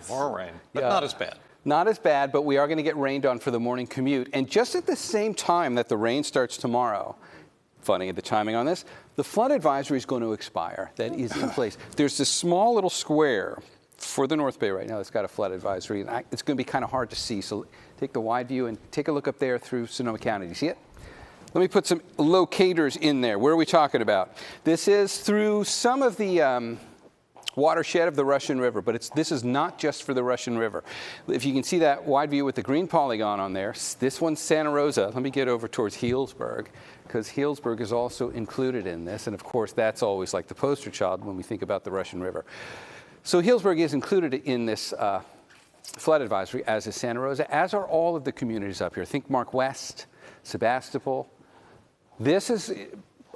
More rain, but Yeah. not as bad. Not as bad, but we are going to get rained on for the morning commute. And just at the same time that the rain starts tomorrow, funny the timing on this, the flood advisory is going to expire. That is in place. There's this small little square for the North Bay right now that's got a flood advisory. And it's going to be kind of hard to see. So take the wide view and take a look up there through Sonoma County. Do you see it? Let me put some locators in there. Where are we talking about? This is through some of the watershed of the Russian River, but this is not just for the Russian River. If you can see that wide view with the green polygon on there, this one's Santa Rosa. Let me get over towards Healdsburg, because Healdsburg is also included in this, and of course that's always like the poster child when we think about the Russian River. So Healdsburg is included in this flood advisory, as is Santa Rosa, as are all of the communities up here. Think Mark West, Sebastopol. This is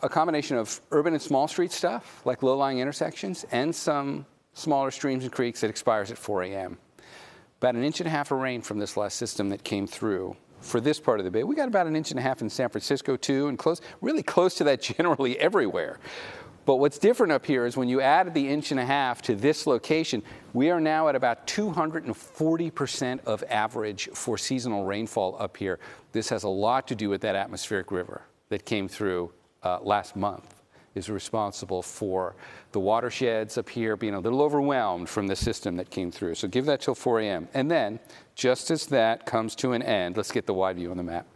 a combination of urban and small street stuff, like low-lying intersections, and some smaller streams and creeks that expires at 4 a.m. About 1.5 inches of rain from this last system that came through for this part of the bay. We got about 1.5 inches in San Francisco, too, and really close to that generally everywhere. But what's different up here is when you added the 1.5 inches to this location, we are now at about 240% of average for seasonal rainfall up here. This has a lot to do with that atmospheric river that came through last month, is responsible for the watersheds up here being a little overwhelmed from the system that came through. So give that till 4 a.m. And then, just as that comes to an end, let's get the wide view on the map.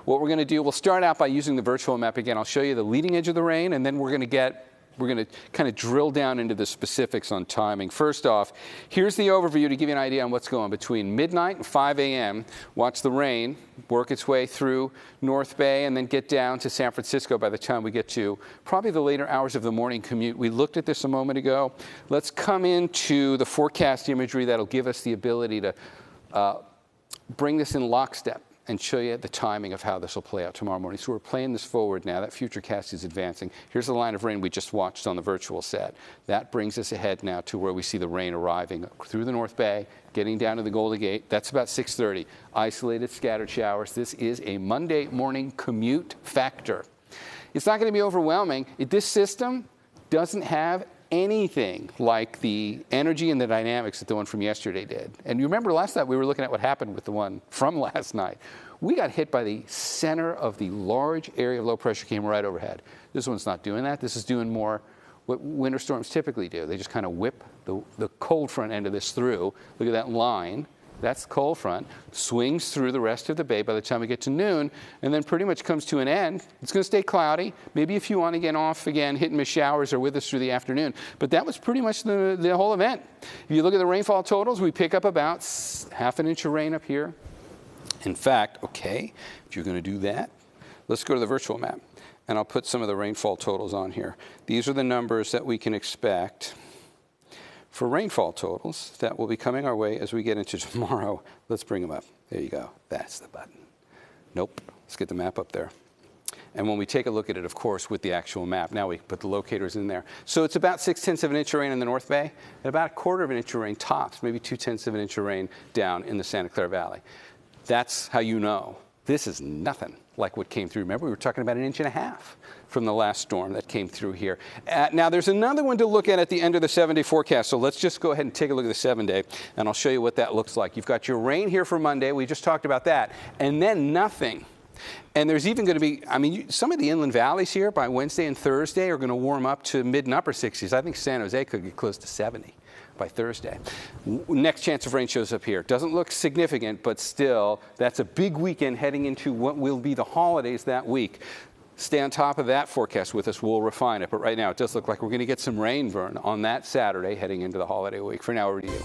What we're going to do, we'll start out by using the virtual map again. I'll show you the leading edge of the rain, and then we're going to kind of drill down into the specifics on timing. First off, here's the overview to give you an idea on what's going on between midnight and 5 a.m. Watch the rain work its way through North Bay and then get down to San Francisco by the time we get to probably the later hours of the morning commute. We looked at this a moment ago. Let's come into the forecast imagery that'll give us the ability to bring this in lockstep and show you the timing of how this will play out tomorrow morning. So we're playing this forward now. That futurecast is advancing. Here's the line of rain we just watched on the virtual set. That brings us ahead now to where we see the rain arriving through the North Bay, getting down to the Golden Gate. That's about 6:30. Isolated scattered showers. This is a Monday morning commute factor. It's not going to be overwhelming. This system doesn't have anything like the energy and the dynamics that the one from yesterday did. And you remember last night we were looking at what happened with the one from last night. We got hit by the center of the large area of low pressure came right overhead. This one's not doing that. This is doing more what winter storms typically do. They just kind of whip the cold front end of this through. Look at that line. That's the cold front, swings through the rest of the bay by the time we get to noon, and then pretty much comes to an end. It's going to stay cloudy. Maybe if you want to get off again, hit and miss showers are with us through the afternoon. But that was pretty much the whole event. If you look at the rainfall totals, we pick up about 1/2 inch of rain up here. In fact, okay, if you're going to do that, let's go to the virtual map, and I'll put some of the rainfall totals on here. These are the numbers that we can expect for rainfall totals that will be coming our way as we get into tomorrow. Let's bring them up. There you go. That's the button. Nope. Let's get the map up there. And when we take a look at it, of course, with the actual map, now we put the locators in there. So it's about 6/10 of an inch of rain in the North Bay, and about 1/4 of an inch of rain tops, maybe 2/10 of an inch of rain down in the Santa Clara Valley. That's how you know this is nothing like what came through. Remember, we were talking about 1.5 inches from the last storm that came through here. Now, there's another one to look at the end of the 7-day forecast. So let's just go ahead and take a look at the 7-day, and I'll show you what that looks like. You've got your rain here for Monday. We just talked about that. And then nothing. And there's even going to be, some of the inland valleys here by Wednesday and Thursday are going to warm up to mid and upper 60s. I think San Jose could get close to 70 by Thursday. Next chance of rain shows up here. Doesn't look significant, but still, that's a big weekend heading into what will be the holidays that week. Stay on top of that forecast with us. We'll refine it. But right now, it does look like we're going to get some rain burn on that Saturday heading into the holiday week. For now, over to you.